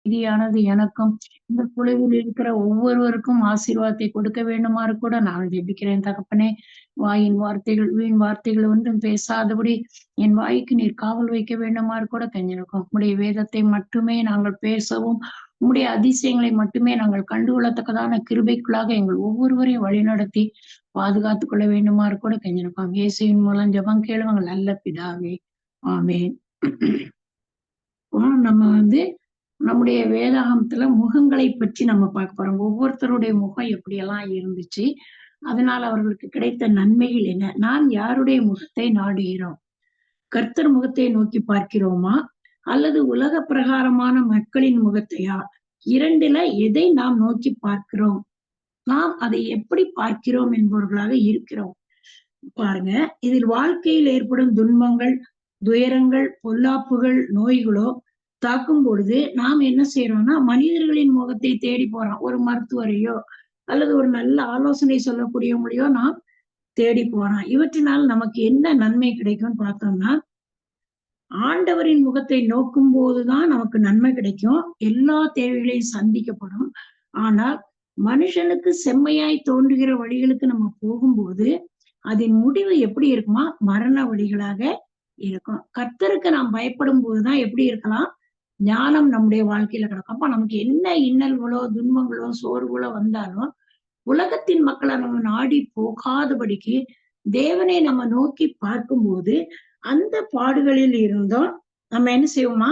அமைதியானது எனக்கும் இந்த குழுவில் இருக்கிற ஒவ்வொருவருக்கும் ஆசீர்வாதத்தை கொடுக்க வேண்டுமாறு கூட நான் ஜெபிக்கிறேன் தகப்பனே. வாயின் வார்த்தைகள் வீண் வார்த்தைகள் ஒன்றும் பேசாதபடி என் வாய்க்கு நீர் காவல் வைக்க வேண்டுமாறு கூட கெஞ்சிருக்கோம். உம்முடைய வேதத்தை மட்டுமே நாங்கள் பேசவும், உம்முடைய அதிசயங்களை மட்டுமே நாங்கள் கண்டுகொள்ளத்தக்கதான கிருபைக்குள்ளாக எங்கள் ஒவ்வொருவரையும் வழிநடத்தி பாதுகாத்துக் கொள்ள வேண்டுமாறு கூட கெஞ்சிருக்கோம். இயேசுவின் மூலம் ஜெபம் கேளுங்க நல்ல பிதாவே. ஆமென். நம்ம நம்முடைய வேதாகமத்துல முகங்களை பற்றி நம்ம பார்க்க போறோம். ஒவ்வொருத்தருடைய முகம் எப்படியெல்லாம் இருந்துச்சு, அதனால அவர்களுக்கு கிடைத்த நன்மைகள் என்ன? நாம் யாருடைய முகத்தை நாடுகிறோம்? கர்த்தர் முகத்தை நோக்கி பார்க்கிறோமா, அல்லது உலக பிரகாரமான மக்களின் முகத்தையா? இரண்டுல எதை நாம் நோக்கி பார்க்கிறோம்? நாம் அதை எப்படி பார்க்கிறோம் என்பவர்களாக இருக்கிறோம். பாருங்க, இதில் வாழ்க்கையில் ஏற்படும் துன்பங்கள், துயரங்கள், பொல்லாப்புகள், நோய்களோ தாக்கும் பொழுது நாம் என்ன செய்யறோம்னா, மனிதர்களின் முகத்தை தேடி போறோம். ஒரு மருத்துவரையோ அல்லது ஒரு நல்ல ஆலோசனை சொல்லக்கூடியவங்களையோ நாம் தேடி போறோம். இவற்றினால் நமக்கு என்ன நன்மை கிடைக்கும்னு பார்த்தோம்னா, ஆண்டவரின் முகத்தை நோக்கும் போதுதான் நமக்கு நன்மை கிடைக்கும். எல்லா தேவைகளையும் சந்திக்கப்படும். ஆனால் மனுஷனுக்கு செம்மையாய் தோன்றுகிற வழிகளுக்கு நம்ம போகும்போது அதன் முடிவு எப்படி இருக்குமா? மரண வழிகளாக இருக்கும். கர்த்தருக்கு நாம் பயப்படும் போதுதான் எப்படி இருக்கலாம்? ஞானம் நம்முடைய வாழ்க்கையில கிடக்கும். அப்ப நமக்கு என்ன இன்னல்களோ, துன்பங்களோ, சோர்வுகளோ வந்தாலும் உலகத்தின் மக்களை நம்ம நாடி போகாதபடிக்கு தேவனை நம்ம நோக்கி பார்க்கும்போது அந்த பாடுகளில் இருந்தும் நம்ம என்ன செய்வோமா?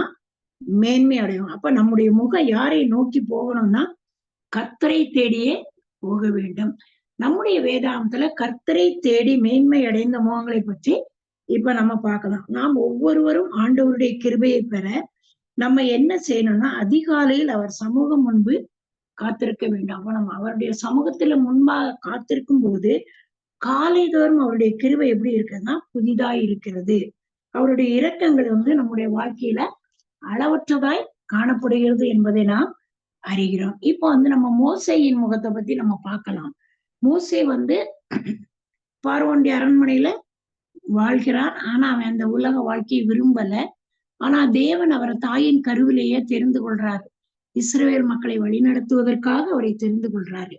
மேன்மை அடைவோம். அப்ப நம்முடைய முகம் யாரை நோக்கி போகணும்னா, கர்த்தரை தேடியே போக வேண்டும். நம்முடைய வேதாந்தத்துல கர்த்தரை தேடி மேன்மை அடைந்த முகங்களை பற்றி இப்ப நம்ம பார்க்கலாம். நாம் ஒவ்வொருவரும் ஆண்டவருடைய கிருபையை பெற நம்ம என்ன செய்யணும்னா, அதிகாலையில் அவர் சமூகம் முன்பு காத்திருக்க வேண்டும். அப்ப நம்ம அவருடைய சமூகத்துல முன்பாக காத்திருக்கும் போது காலை தோறும் அவருடைய கிருபை எப்படி இருக்குதுன்னா புதிதாய் இருக்கிறது. அவருடைய இரக்கங்கள் நம்முடைய வாழ்க்கையில அளவற்றதாய் காணப்படுகிறது என்பதை நாம் அறிகிறோம். இப்போ நம்ம மோசேயின் முகத்தை பத்தி நம்ம பார்க்கலாம். மோசே பார்வோனுடைய அரண்மனையில வாழ்கிறான். ஆனா அவன் அந்த உலக வாழ்க்கையை விரும்பல. ஆனா தேவன் அவரை தாயின் கருவிலேயே தெரிந்து கொள்றாரு. இஸ்ரவேல் மக்களை வழிநடத்துவதற்காக அவரை தெரிந்து கொள்றாரு.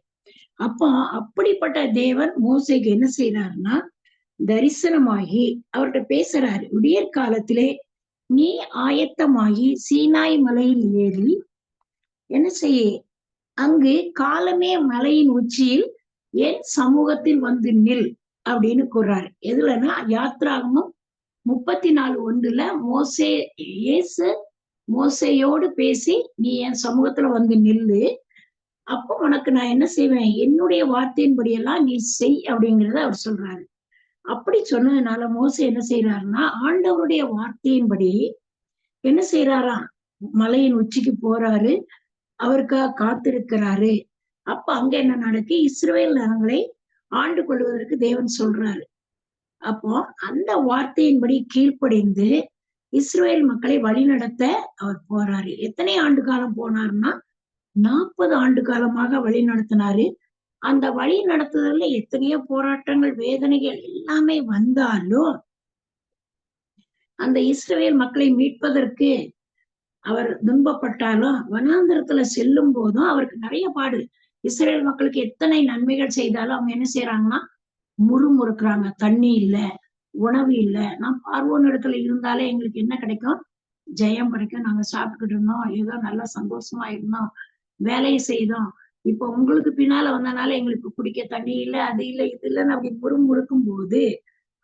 அப்போ அப்படிப்பட்ட தேவன் மோசேக்கு என்ன செய்யறாருன்னா, தரிசனமாகி அவர்கிட்ட பேசுறாரு. விடியற் காலத்திலே நீ ஆயத்தமாகி சீனாய் மலையில் ஏறி என்ன செய்ய, அங்கு காலமே மலையின் உச்சியில் என் சமூகத்தில் வந்து நில் அப்படின்னு கூறாரு. எதுலன்னா யாத்ராகமும் 34:1 மோசேயோடு பேசி நீ என் சமூகத்துல வந்து நில்லு, அப்போ உனக்கு நான் என்ன செய்வேன், என்னுடைய வார்த்தையின்படி எல்லாம் நீ செய் அப்படிங்கிறத அவர் சொல்றாரு. அப்படி சொன்னதுனால மோசே என்ன செய்யறாருன்னா, ஆண்டவருடைய வார்த்தையின்படி என்ன செய்யறாராம், மலையின் உச்சிக்கு போறாரு, அவருக்காக காத்திருக்கிறாரு. அப்ப அங்க என்ன நடக்கு, இஸ்ரவேல் நகரங்களை ஆண்டு கொள்வதற்கு தேவன் சொல்றாரு. அப்போ அந்த வார்த்தையின்படி கீழ்ப்படிந்து இஸ்ரவேல் மக்களை வழிநடத்த அவர் போறாரு. எத்தனை ஆண்டு காலம் போனாருன்னா 40 ஆண்டு காலமாக வழி நடத்தினாரு. அந்த வழி நடத்துதல்ல எத்தனையோ போராட்டங்கள், வேதனைகள் எல்லாமே வந்தாலும் அந்த இஸ்ரவேல் மக்களை மீட்பதற்கு அவர் துன்பப்பட்டாலும், வனாந்திரத்துல செல்லும் போதும் அவருக்கு நிறைய பாடு. இஸ்ரவேல் மக்களுக்கு எத்தனை நன்மைகள் செய்தாலும் அவங்க என்ன செய்யறாங்கன்னா முறுமுறுக்குறாங்க. தண்ணி இல்ல, உணவு இல்ல. நான் பார்வோன் இடத்துல இருந்தாலே எங்களுக்கு என்ன கிடைக்கும்? ஜெயம் கிடைக்கும். நாங்க சாப்பிட்டுக்கிட்டு இருந்தோம், ஏதோ நல்லா சந்தோஷமா இருந்தோம், வேலையை செய்தோம். இப்ப உங்களுக்கு பின்னால வந்தனால எங்களுக்கு குடிக்க தண்ணி இல்ல, அது இல்ல, இது இல்லைன்னு அப்படி முறுமுறுக்கும் போது,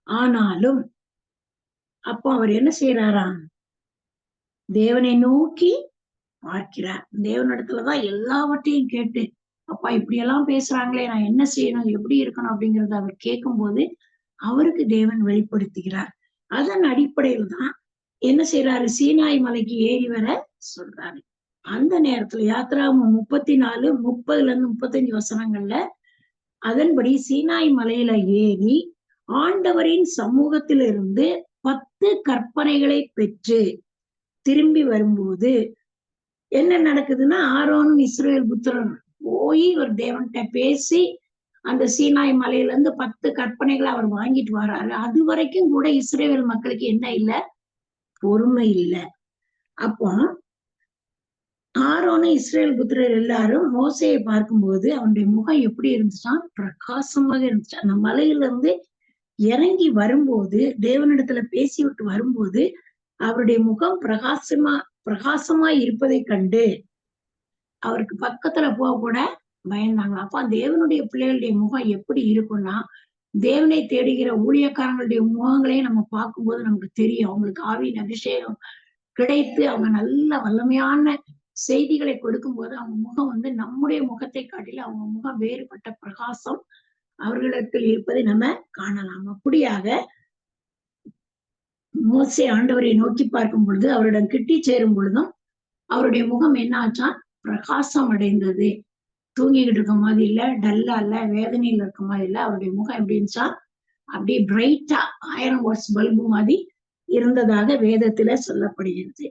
ஆனாலும் அப்போ அவர் என்ன செய்யறாராம், தேவனை நோக்கி பார்க்கிறார். தேவனிடத்துலதான் எல்லாவற்றையும் கேட்டு, அப்பா இப்படியெல்லாம் பேசுறாங்களே, நான் என்ன செய்யணும், எப்படி இருக்கணும் அப்படிங்கறத அவர் கேட்கும் போது அவருக்கு தேவன் வெளிப்படுத்துகிறார். அதன் அடிப்படையில் தான் என்ன செய்யறாரு, சீனாய் மலைக்கு ஏறி வர சொல்றாரு. அந்த நேரத்துல யாத்ராகமம் 34:30-35 அதன்படி சீனாய் மலையில ஏறி ஆண்டவரின் சமூகத்திலிருந்து 10 கற்பனைகளை பெற்று திரும்பி வரும்போது என்ன நடக்குதுன்னா, ஆரோனும் இஸ்ரவேல் புத்திரன் போய் ஒரு தேவன்கிட்ட பேசி அந்த சீனாய் மலையில இருந்து 10 கற்பனைகளை அவர் வாங்கிட்டு வர்றாரு. அது வரைக்கும் கூட இஸ்ரவேல் மக்களுக்கு என்ன இல்ல, பொறுமை இல்ல. அப்போ ஆரோனும் இஸ்ரேல் புத்திரர் எல்லாரும் மோசையை பார்க்கும்போது அவனுடைய முகம் எப்படி இருந்துச்சான்? பிரகாசமாக இருந்துச்சு. அந்த மலையில இருந்து இறங்கி வரும்போது, தேவனிடத்துல பேசிவிட்டு வரும்போது அவருடைய முகம் பிரகாசமா இருப்பதை கண்டு அவருக்கு பக்கத்துல போக கூட பயந்தாங்க. அப்ப தேவனுடைய பிள்ளைகளுடைய முகம் எப்படி இருக்கும்னா, தேவனை தேடுகிற ஊழியக்காரங்களுடைய முகங்களையும் நம்ம பார்க்கும்போது நமக்கு தெரியும். அவங்களுக்கு ஆவியின் அபிஷேகம் கிடைத்து அவங்க நல்ல வல்லமையான செய்திகளை கொடுக்கும்போது அவங்க முகம் நம்முடைய முகத்தை காட்டில அவங்க முகம் வேறுபட்ட பிரகாசம் அவர்களிடத்தில் இருப்பதை நம்ம காணலாம். அப்படியாக மோசே ஆண்டவரை நோக்கி பார்க்கும் பொழுது அவரிடம் கிட்டி சேரும் பொழுதும் அவருடைய முகம் என்ன ஆச்சான்? பிரகாசம் அடைந்தது. தூங்கிக்கிட்டு இருக்க மாதிரி இல்ல, டல்லா இல்ல, வேதனையில இருக்க மாதிரி இல்ல. அவருடைய முகம் எப்படி இருந்துச்சா? அப்படியே பிரைட்டா 1000 வாட்ஸ் பல்பு மாதிரி இருந்ததாக வேதத்துல சொல்லப்படுகிறது.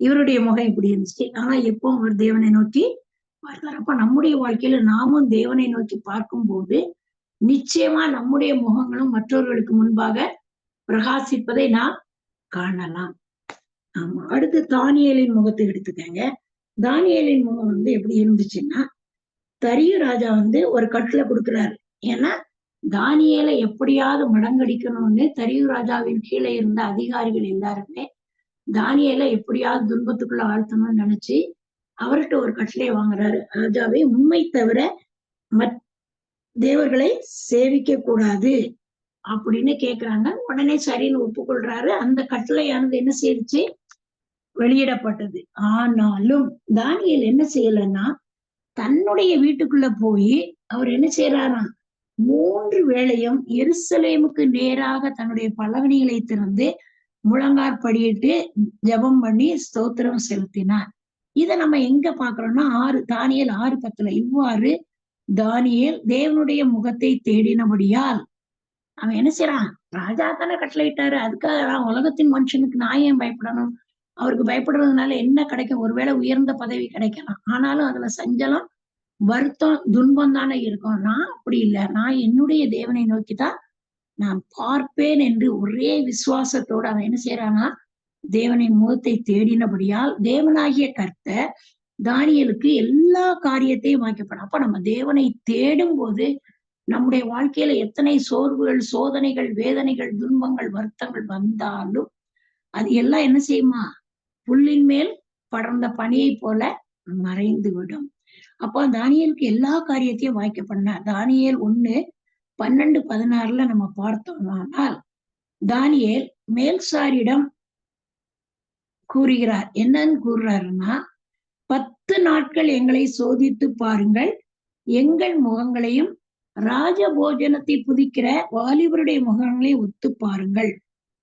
இவருடைய முகம் இப்படி இருந்துச்சு. ஆனா எப்பவும் அவர் தேவனை நோக்கி பார்த்தார். அப்ப நம்முடைய வாழ்க்கையில நாமும் தேவனை நோக்கி பார்க்கும் போது நிச்சயமா நம்முடைய முகங்களும் மற்றவர்களுக்கு முன்பாக பிரகாசிப்பதை நாம் காணலாம். ஆமா. அடுத்து தானியேலின் முகத்தை எடுத்துக்கங்க. தானியேலின் முகம் எப்படி இருந்துச்சுன்னா, தரியு ராஜா ஒரு கட்டளை கொடுக்கிறாரு. ஏன்னா தானியேலை எப்படியாவது மடங்கடிக்கணும்னு தரியு ராஜாவின் கீழே இருந்த அதிகாரிகள் எல்லாருமே தானியேலை எப்படியாவது துன்பத்துக்குள்ள ஆழ்த்தணும்னு நினைச்சு அவர்கிட்ட ஒரு கட்டளையை வாங்குறாரு. ராஜாவே, உண்மை தவிர தேவர்களை சேவிக்க கூடாது அப்படின்னு கேக்குறாங்க. உடனே சரின்னு ஒப்புக்கொள்றாரு. அந்த கட்டளையானது என்ன செய்யுச்சு? வெளியிடப்பட்டது. ஆனாலும் தானியேல் என்ன செய்யலன்னா, தன்னுடைய வீட்டுக்குள்ள போய் அவர் என்ன செய்யறாராம்? 3 வேளையும் எருசலேமுக்கு நேராக தன்னுடைய பலகணிகளை திறந்து முழங்காற்படியிட்டு ஜெபம் பண்ணி ஸ்தோத்திரம் செலுத்தினார். இத நம்ம எங்க பாக்குறோம்னா தானியேல் 6:10 இவ்வாறு தானியேல் தேவனுடைய முகத்தை தேடினபடியால் அவன் என்ன செய்யறான்? ராஜா தானே கட்டளையிட்டாரு, அதுக்காக உலகத்தின் மனுஷனுக்கு நான் ஏன் பயப்படணும்? அவருக்கு பயப்படுறதுனால என்ன கிடைக்கும்? ஒருவேளை உயர்ந்த பதவி கிடைக்கலாம். ஆனாலும் அதுல சஞ்சலம், வருத்தம், துன்பம் தானே இருக்கும். நான் அப்படி இல்லை. நான் என்னுடைய தேவனை நோக்கிதான் நான் பார்ப்பேன் என்று ஒரே விசுவாசத்தோடு அவன் என்ன செய்யறானா? தேவனின் முகத்தை தேடினபடியால் தேவனாகிய கர்த்தர் தானியேலுக்கு எல்லா காரியத்தையும் வாய்க்கப்படும். அப்ப நம்ம தேவனை தேடும் போது நம்முடைய வாழ்க்கையில எத்தனை சோர்வுகள், சோதனைகள், வேதனைகள், துன்பங்கள், வருத்தங்கள் வந்தாலும் அது எல்லாம் என்ன செய்யுமா? புல்லின் மேல் படர்ந்த பனியை போல மறைந்து விடும். அப்போ தானியேலுக்கு எல்லா காரியத்தையும் வாய்க்கப்படினார். தானியேல் 1:12-16 நம்ம பார்த்தோம்னால் தானியேல் மேல்சாரியிடம் கூறுகிறார். என்னன்னு கூறுறாருன்னா, 10 நாட்கள் எங்களை சோதித்து பாருங்கள், எங்கள் முகங்களையும் ராஜபோஜனத்தை புதிக்கிற வாலிபருடைய முகங்களை ஒத்து பாருங்கள்,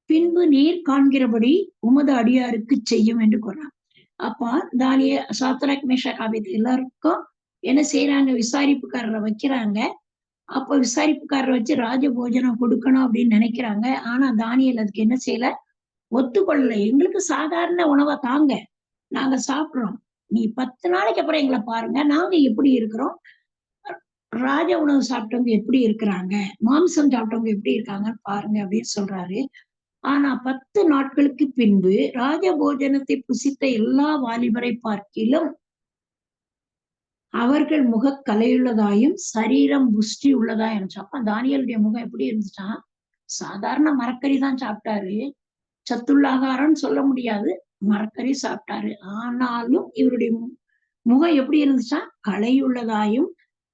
பின்பு நீர் காண்கிறபடி உமது அடியாருக்கு செய்யும் என்று கூறான். அப்ப தானியேல், சாத்ராக், மேஷாக், ஆபேத் எல்லாருக்கும் என்ன செய்யறாங்க? விசாரிப்புக்காரரை வைக்கிறாங்க. அப்ப விசாரிப்புக்காரரை வச்சு ராஜபோஜனம் கொடுக்கணும் அப்படின்னு நினைக்கிறாங்க. ஆனா தானியேல் அதுக்கு என்ன செய்யல? ஒத்துக்கொள்ளல. எங்களுக்கு சாதாரண உணவை தாங்க, நாங்க சாப்பிடுறோம். நீ 10 நாளைக்கு அப்புறம் எங்களை பாருங்க, நாங்க எப்படி இருக்கிறோம், ராஜ உணவு சாப்பிட்டவங்க எப்படி இருக்கிறாங்க, மாம்சம் சாப்பிட்டவங்க எப்படி இருக்காங்கன்னு பாருங்க அப்படின்னு சொல்றாரு. ஆனா 10 நாட்களுக்கு பின்பு ராஜபோஜனத்தை புசித்த எல்லா வாலிபரை பார்க்கிலும் அவர்கள் முக கலையுள்ளதாயும் சரீரம் புஷ்டி உள்ளதா இருந்துச்சு. அப்ப தானியேலுடைய முகம் எப்படி இருந்துச்சா? சாதாரண மரக்கறி தான் சாப்பிட்டாரு, சத்துள்ள ஆகாரம்னு சொல்ல முடியாது, மரக்கறி சாப்பிட்டாரு. ஆனாலும் இவருடைய முகம் எப்படி இருந்துச்சா? கலையுள்ளதாயும்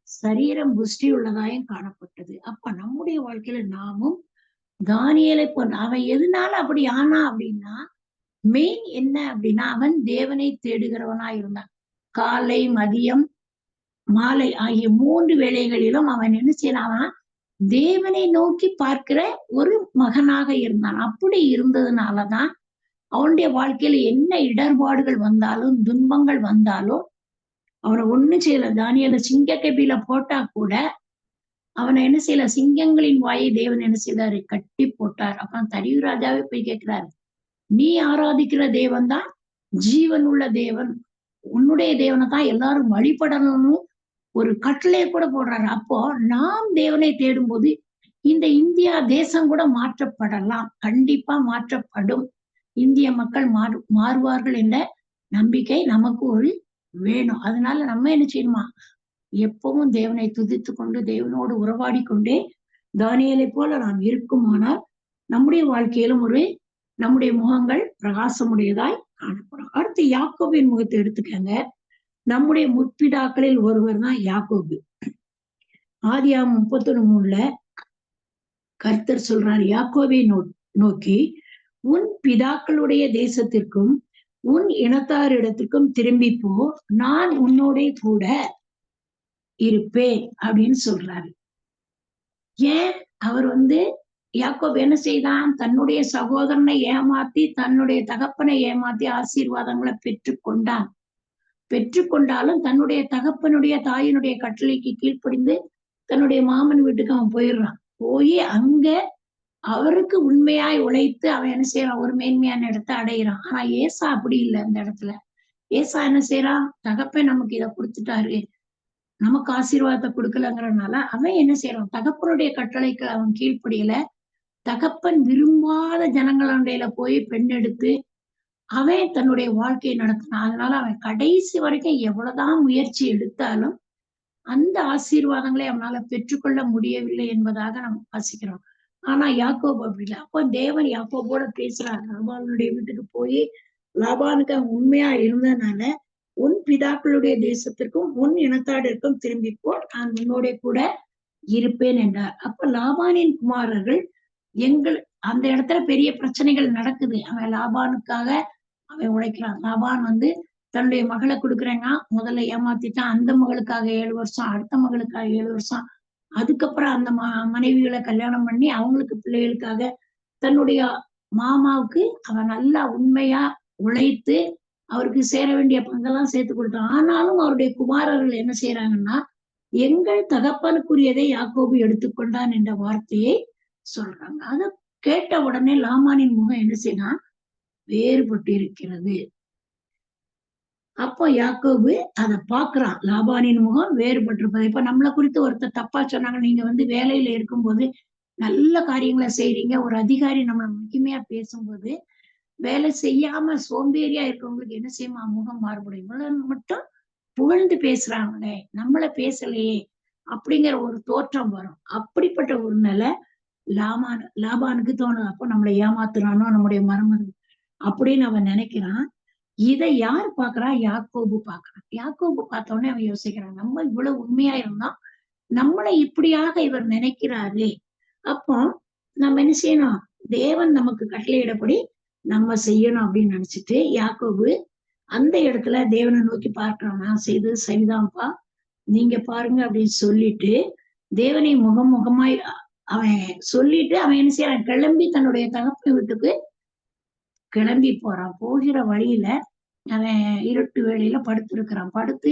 சரீரம் புஷ்டி உள்ளதாயும் காணப்பட்டது. அப்ப நம்முடைய வாழ்க்கையில நாமும் தானியேலை போன்ற அவன் எதனால அப்படி ஆனா அப்படின்னா, மெயின் என்ன அப்படின்னா, அவன் தேவனை தேடுகிறவனா இருந்தான். காலை, மதியம், மாலை ஆகிய 3 வேளைகளிலும் அவன் என்ன செய்யறான்? தேவனை நோக்கி பார்க்கிற ஒரு மகனாக இருந்தான். அப்படி இருந்ததுனாலதான் அவனுடைய வாழ்க்கையில என்ன இடர்பாடுகள் வந்தாலும், துன்பங்கள் வந்தாலும் அவனை ஒண்ணும் செய்யல. தானியேலை சிங்க கெபில போட்டா கூட அவனை என்ன செய்யல? சிங்கங்களின் வாயை தேவன் என்ன செய்தாரு? கட்டி போட்டார். அப்புறம் தரியு ராஜாவே போய் கேட்கிறாரு, நீ ஆராதிக்கிற தேவன் தான் ஜீவன் உள்ள தேவன், உன்னுடைய தேவனை தான் எல்லாரும் வழிபடணும்னு ஒரு கட்டளையை கூட போடுறாரு. அப்போ நாம் தேவனை தேடும் போது இந்த இந்தியா தேசம் கூட மாற்றப்படலாம், கண்டிப்பா மாற்றப்படும். இந்திய மக்கள் மாறுவார்கள் என்ற நம்பிக்கை நமக்கு ஒரு வேணும். அதனால நம்ம என்ன செய்யணுமா, எப்பவும் தேவனை துதித்து கொண்டு தேவனோடு உறவாடி கொண்டே தானியேலை போல நாம் இருக்குமானால் நம்முடைய வாழ்க்கையிலும் நம்முடைய முகங்கள் பிரகாசமுடையதாய் காணப்படும். அடுத்து யாக்கோபின் முகத்தை எடுத்துக்கங்க. நம்முடைய முற்பிதாக்களில் ஒருவர் தான் யாக்கோபு. ஆதியாகமம் 31:3 கர்த்தர் சொல்றார், யாக்கோபை நோக்கி, உன் பிதாக்களுடைய தேசத்திற்கும் உன் இனத்தாரிடத்திற்கும் திரும்பி போ, நான் உன்னோட கூட இருப்பேன் அப்படின்னு சொல்றாரு. ஏன் அவர் யாக்கோபு என்ன செய்தான், தன்னுடைய சகோதரனை ஏமாத்தி தன்னுடைய தகப்பனை ஏமாத்தி ஆசீர்வாதங்களை பெற்றுக்கொண்டான். பெற்றுக்கொண்டாலும் தன்னுடைய தகப்பனுடைய தாயினுடைய கட்டளைக்கு கீழ்ப்படிந்து தன்னுடைய மாமன் வீட்டுக்கு அவன் போயிடுறான். போய் அங்க அவருக்கு உண்மையாய் உழைத்து அவன் என்ன செய்யறான், ஒரு மேன்மையான இடத்தை அடையிறான். ஆனா ஏசா அப்படி இல்லை. அந்த இடத்துல ஏசா என்ன செய்யறான், தகப்பன் நமக்கு இதை கொடுத்துட்டாரு, நமக்கு ஆசீர்வாதத்தை கொடுக்கலங்கிறதுனால அவன் என்ன செய்யறான், தகப்பனுடைய கட்டளைக்கு அவன் கீழ்ப்படியல. தகப்பன் விரும்பாத ஜனங்களுடையில போய் பெண் எடுத்து அவன் தன்னுடைய வாழ்க்கையை நடத்தினான். அதனால அவன் கடைசி வரைக்கும் எவ்வளவுதான் முயற்சி எடுத்தாலும் அந்த ஆசீர்வாதங்களை அவனால பெற்றுக்கொள்ள முடியவில்லை என்பதாக நம்ம வாசிக்கிறோம். ஆனா யாக்கோபு அப்படி இல்லை. அப்போ தேவன் யாக்கோபோட பேசுறார். லாபானுடைய வீட்டுக்கு போய் லாபானுக்கு அவன் உண்மையா இருந்ததுனால, உன் பிதாக்களுடைய தேசத்திற்கும் உன் இனத்தாடிற்கும் திரும்பி போ, நான் உன்னோட கூட இருப்பேன் என்றார். அப்ப லாபானின் குமாரர்கள் அந்த இடத்துல பெரிய பிரச்சனைகள் நடக்குது. அவன் லாபானுக்காக அவன் உழைக்கிறான். லாபான் தன்னுடைய மகளை கொடுக்குறேங்க, முதல்ல ஏமாத்திட்டான். அந்த மகளுக்காக 7 வருஷம், அடுத்த மகளுக்காக 7 வருஷம், அதுக்கப்புறம் அந்த மனைவிகளை கல்யாணம் பண்ணி அவங்களுக்கு பிள்ளைகளுக்காக தன்னுடைய மாமாவுக்கு அவன் நல்லா உண்மையா உழைத்து அவருக்கு சேர வேண்டிய பங்கெல்லாம் சேர்த்து கொடுத்தான். ஆனாலும் அவருடைய குமாரர்கள் என்ன செய்யறாங்கன்னா, எங்கள் தகப்பனுக்குரியதை யாக்கோபு எடுத்துக்கொண்டான் என்ற வார்த்தையை சொல்றாங்க. அதை கேட்ட உடனே லாபானின் முகம் என்ன செய்யலாம், வேறுபட்டு இருக்கிறது. அப்போ யாக்கோபு அதை பாக்குறான், லாபானின் முகம் வேறுபட்டிருப்பது. இப்ப நம்மளை குறித்து ஒருத்தர் தப்பா சொன்னாங்க, நீங்க வேலையில இருக்கும்போது நல்ல காரியங்களை செய்றீங்க, ஒரு அதிகாரி நம்மளை முக்கியமையா பேசும்போது வேலை செய்யாம சோம்பேறியா இருக்கவங்களுக்கு என்ன செய்யுமா, முகம் மாறுபடும். இவ்வளவு மட்டும் புகழ்ந்து பேசுறாங்களே, நம்மள பேசலையே அப்படிங்கிற ஒரு தோற்றம் வரும். அப்படிப்பட்ட ஒரு நிலை லாபானுக்கு தோணுது. அப்போ நம்மளை ஏமாத்துறானோ நம்முடைய மருமகன் அப்படின்னு அவன் நினைக்கிறான். இதை யார் பாக்குறா, யாக்கோபு பாக்குறான். யாக்கோபு பார்த்த உடனே அவன் யோசிக்கிறான், நம்ம இவ்வளவு உண்மையா இருந்தோம், நம்மளை இப்படியாக இவர் நினைக்கிறாரு. அப்போ நம்ம என்ன செய்யணும், தேவன் நமக்கு கட்டளையிடப்படி நம்ம செய்யணும் அப்படின்னு நினைச்சிட்டு யாக்கோபு அந்த இடத்துல தேவனை நோக்கி பார்க்கிறான். நான் செய்தது சரிதான்ப்பா, நீங்க பாருங்க அப்படின்னு சொல்லிட்டு தேவனை முகமாய் அவன் சொல்லிட்டு அவன் என்ன செய்யறான், கிளம்பி தன்னுடைய தகப்பன் வீட்டுக்கு கிளம்பி போறான். போகிற வழியில அவன் இருட்டு வேளையில படுத்திருக்கிறான். படுத்து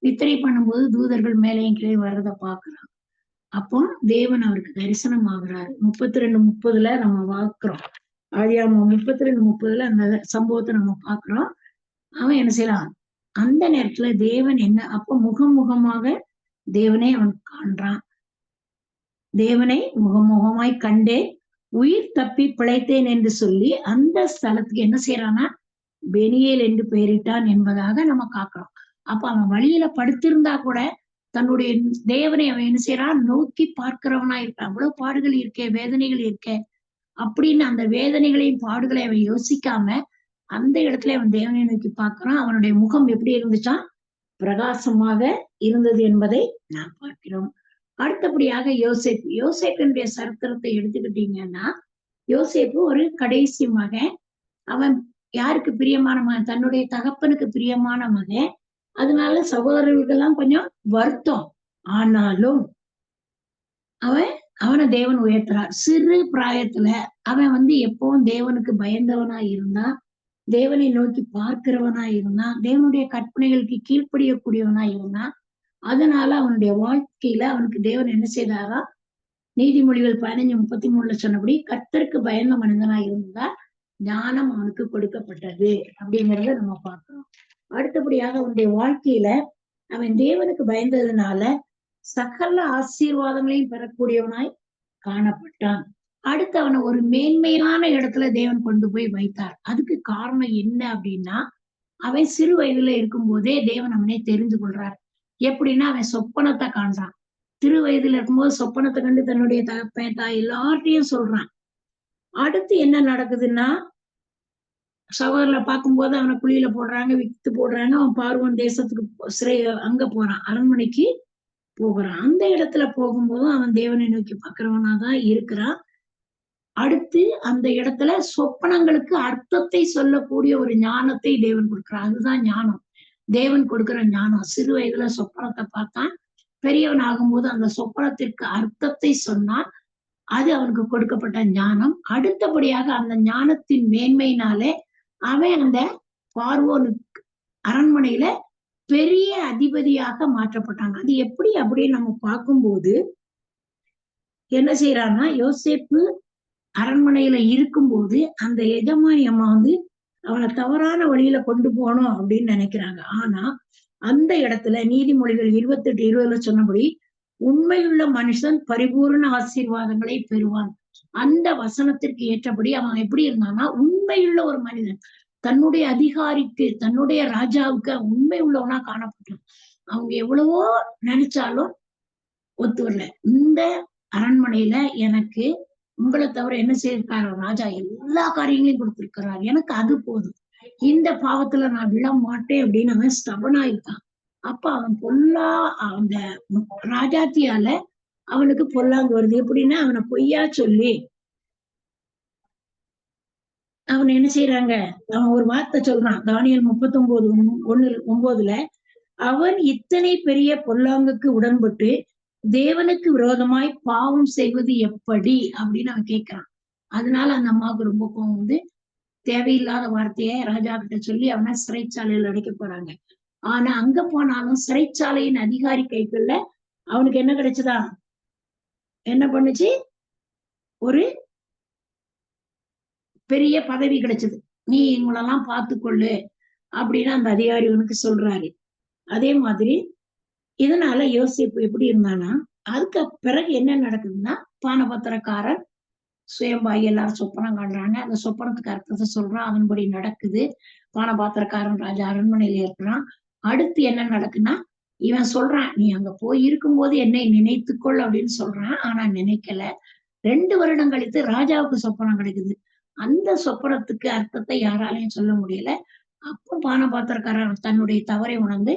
நித்திரை பண்ணும்போது தூதர்கள் மேலையும் கீழே வர்றதை பாக்குறான். அப்போ தேவன் அவருக்கு தரிசனம் ஆகுறாரு. 32:30 நம்ம பார்க்கிறோம். ஆதியாகமம் 32:30 அந்த சம்பவத்தை நம்ம பாக்குறோம். அவன் என்ன செய்யறான், அந்த நேரத்துல தேவன் என்ன, அப்ப முகமாக தேவனை அவன் காண்றான். தேவனை முகமாய் கண்டே உயிர் தப்பி பிழைத்தேன் என்று சொல்லி அந்த ஸ்தலத்துக்கு என்ன செய்யறான்னா பெனியேல் என்று பெயரிட்டான் என்பதாக நம்ம காக்கிறோம். அப்ப அவன் வழியில படுத்திருந்தா கூட தன்னுடைய தேவனை அவன் என்ன செய்யறான், நோக்கி பார்க்கிறவனா இருக்கான். அவ்வளவு பாடுகள் இருக்கே, வேதனைகள் இருக்கே அப்படின்னு அந்த வேதனைகளையும் பாடுகளை அவன் யோசிக்காம அந்த இடத்துல அவன் தேவனை நோக்கி பார்க்கிறான். அவனுடைய முகம் எப்படி இருந்துச்சான், பிரகாசமாக இருந்தது என்பதை நான் பார்க்கிறோம். அடுத்தபடியாக யோசேப்பினுடைய சரித்திரத்தை எடுத்துக்கிட்டீங்கன்னா, யோசேப்பு ஒரு கடைசி மகன். அவன் யாருக்கு பிரியமான மகன், தன்னுடைய தகப்பனுக்கு பிரியமான மகன். அதனால சகோதரர்களுக்கெல்லாம் கொஞ்சம் வருத்தம். ஆனாலும் அவனை தேவன் உயர்த்துறார். சிறு பிராயத்துல அவன் எப்பவும் தேவனுக்கு பயந்தவனா இருந்தான், தேவனை நோக்கி பார்க்கிறவனா இருந்தான், தேவனுடைய கற்பனைகளுக்கு கீழ்ப்படியக்கூடியவனா இருந்தான். அதனால அவனுடைய வாழ்க்கையில அவனுக்கு தேவன் என்ன செய்தாரா, நீதிமொழிகள் 15:33 சொன்னபடி கர்த்தருக்கு பயந்த மனிதனா இருந்தா ஞானம் அவனுக்கு கொடுக்கப்பட்டது அப்படிங்கிறத நம்ம பார்க்கிறோம். அடுத்தபடியாக அவனுடைய வாழ்க்கையில அவன் தேவனுக்கு பயந்ததுனால சகல ஆசீர்வாதங்களையும் பெறக்கூடியவனாய் காணப்பட்டான். அடுத்து அவனை ஒரு மேன்மையான இடத்துல தேவன் கொண்டு போய் வைத்தார். அதுக்கு காரணம் என்ன அப்படின்னா, அவன் சிறு வயதுல இருக்கும் போதே தேவன் அவனை தெரிந்து கொள்றார். எப்படின்னா அவன் சொப்பனத்தை காண்றான். சிறு வயதுல இருக்கும்போது சொப்பனத்தை கண்டு தன்னுடைய தகப்பன் தாய் எல்லார்ட்டையும் சொல்றான். அடுத்து என்ன நடக்குதுன்னா, சகோதரர்ல பார்க்கும்போது அவனை குழியில போடுறாங்க, வித்து போடுறாங்க. அவன் பார்வோன் தேசத்துக்கு அங்க போறான், அரண்மனைக்கு போகிறான். அந்த இடத்துல போகும்போதும் அவன் தேவனை நோக்கி பார்க்கிறவனாதான் இருக்கிறான். அடுத்து அந்த இடத்துல சொப்பனங்களுக்கு அர்த்தத்தை சொல்லக்கூடிய ஒரு ஞானத்தை தேவன் கொடுக்கிறார். அதுதான் ஞானம். தேவன் கொடுக்கிற ஞானம். சிறு வயதுல சொப்பனத்தை பார்த்தான். பெரியவன் ஆகும்போது அந்த சொப்பனத்திற்கு அர்த்தத்தை சொன்னான். அது அவனுக்கு கொடுக்கப்பட்ட ஞானம். அடுத்தபடியாக அந்த ஞானத்தின் மேன்மையினாலே அவன் அந்த பார்வோனுக்கு அரண்மனையில பெரிய அதிபதியாக மாற்றப்பட்டான். அது எப்படி அப்படின்னு நம்ம பார்க்கும்போது என்ன செய்யறான்னா, யோசேப்பு அரண்மனையில இருக்கும்போது அந்த எஜமானி அம்மா அவனை தவறான வழியில கொண்டு போகணும் அப்படின்னு நினைக்கிறாங்க. ஆனா அந்த இடத்துல நீதிமொழிகள் 28:20 சொன்னபடி உண்மையுள்ள மனுஷன் பரிபூர்ண ஆசீர்வாதங்களை பெறுவான். அந்த வசனத்திற்கு ஏற்றபடி அவன் எப்படி இருந்தான்னா, உண்மையுள்ள ஒரு மனிதன், தன்னுடைய அதிகாரிக்கு, தன்னுடைய ராஜாவுக்கு உண்மை உள்ளவனா காணப்பட்டான். அவங்க எவ்வளவோ நினைச்சாலும் ஒத்து வரல. இந்த அரண்மனையில எனக்கு உங்களை தவிர என்ன செய்திருக்காரு ராஜா, எல்லா காரியங்களையும் கொடுத்திருக்கிறார், எனக்கு அது போதும், இந்த பாவத்துல நான் விழ மாட்டேன் அப்படின்னு அவன் ஸ்டபனா இருக்கான். அப்ப அவன் அந்த ராஜாத்தியால அவனுக்கு பொல்லாங்கு வருது. எப்படின்னா அவனை பொய்யா சொல்லி அவன் என்ன செய்யறாங்க, அவன் ஒரு வார்த்தை சொல்றான். தானியேல் 39:9 அவன் இத்தனை பெரிய பொல்லாங்குக்கு உடன்பட்டு தேவனுக்கு விரோதமாய் பாவம் செய்வது எப்படி அப்படின்னு அவன் கேட்கிறான். அதனால அந்த அம்மாவுக்கு ரொம்ப கோவம் தேவையில்லாத வார்த்தையை ராஜா கிட்ட சொல்லி அவனை சிறைச்சாலையில் அடைக்க போறாங்க. ஆனா அங்க போனாலும் சிறைச்சாலையின் அதிகாரி கைக்குள்ள அவனுக்கு என்ன கிடைச்சதா, என்ன பண்ணுச்சு, ஒரு பெரிய பதவி கிடைச்சது. நீ இவங்களெல்லாம் பார்த்துக்கொள்ளு அப்படின்னு அந்த அதிகாரி உனக்கு சொல்றாரு. அதே மாதிரி இதனால யோசிப்பு எப்படி இருந்தானா, அதுக்கு பிறகு என்ன நடக்குதுன்னா, பானபத்திரக்காரர் சுயம்பாகி எல்லாரும் சொப்பனம் காண்றாங்க. அந்த சொப்பனத்துக்கு அர்த்தத்தை சொல்றான். அதன்படி நடக்குது. பானபாத்திரக்காரன் ராஜா அரண்மனையில இருக்கிறான். அடுத்து என்ன நடக்குன்னா, இவன் சொல்றான், நீ அங்க போய் இருக்கும்போது என்னை நினைத்துக்கொள் அப்படின்னு சொல்றான். ஆனா நினைக்கல. 2 வருடம் கழித்து ராஜாவுக்கு சொப்பனம் கிடைக்குது. அந்த சொப்பனத்துக்கு அர்த்தத்தை யாராலையும் சொல்ல முடியல. அப்போ பானபாத்திரக்காரன் தன்னுடைய தவறை உணர்ந்து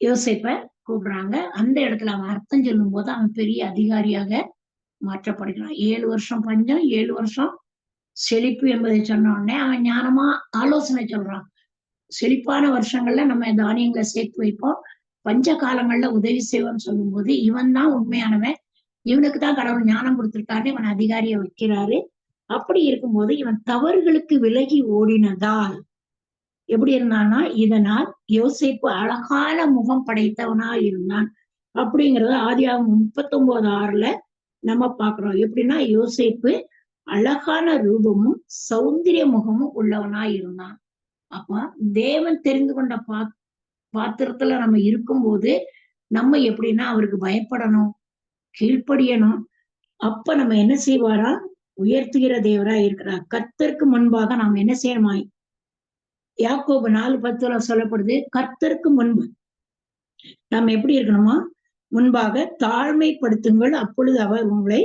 யோசேப்ப கூப்பிடுறாங்க. அந்த இடத்துல அவன் அர்த்தம் சொல்லும் போது அவன் பெரிய அதிகாரியாக மாற்றப்படுகிறான். 7 வருஷம் பஞ்சம், 7 வருஷம் செழிப்பு என்பதை சொன்ன உடனே அவன் ஞானமா ஆலோசனை சொல்றான். செழிப்பான வருஷங்கள்ல நம்ம தானியங்களை சேர்த்து வைப்போம், பஞ்ச காலங்கள்ல உதவி செய்வோம்னு சொல்லும் போது இவன் தான் உண்மையானவன், இவனுக்கு தான் கடவுள் ஞானம் கொடுத்திருக்காரு, இவன் அதிகாரியை வைக்கிறாரு. அப்படி இருக்கும்போது இவன் தவறுகளுக்கு விலகி ஓடினதால் எப்படி இருந்தான்னா, இதனால் யோசேப்பு அழகான முகம் படைத்தவனா இருந்தான் அப்படிங்கறத ஆதியாகமம் 39:6 நம்ம பாக்குறோம். எப்படின்னா யோசேப்பு அழகான ரூபமும் சௌந்தரிய முகமும் உள்ளவனா இருந்தான். அப்ப தேவன் தெரிந்து கொண்ட பாத்திரத்துல நம்ம இருக்கும்போது நம்ம எப்படின்னா அவருக்கு பயப்படணும், கீழ்ப்படியணும். அப்ப நம்ம என்ன செய்வாரா, உயர்த்துகிற தேவரா இருக்கிறார். கர்த்தருக்கு முன்பாக நாம் என்ன செய்யணுமா, யாக்கோபு 4:10 சொல்லப்படுது, கர்த்தருக்கு முன்பு நாம் எப்படி இருக்கணுமா, முன்பாக தாழ்மைப்படுத்துங்கள், அப்பொழுது அவர் உங்களை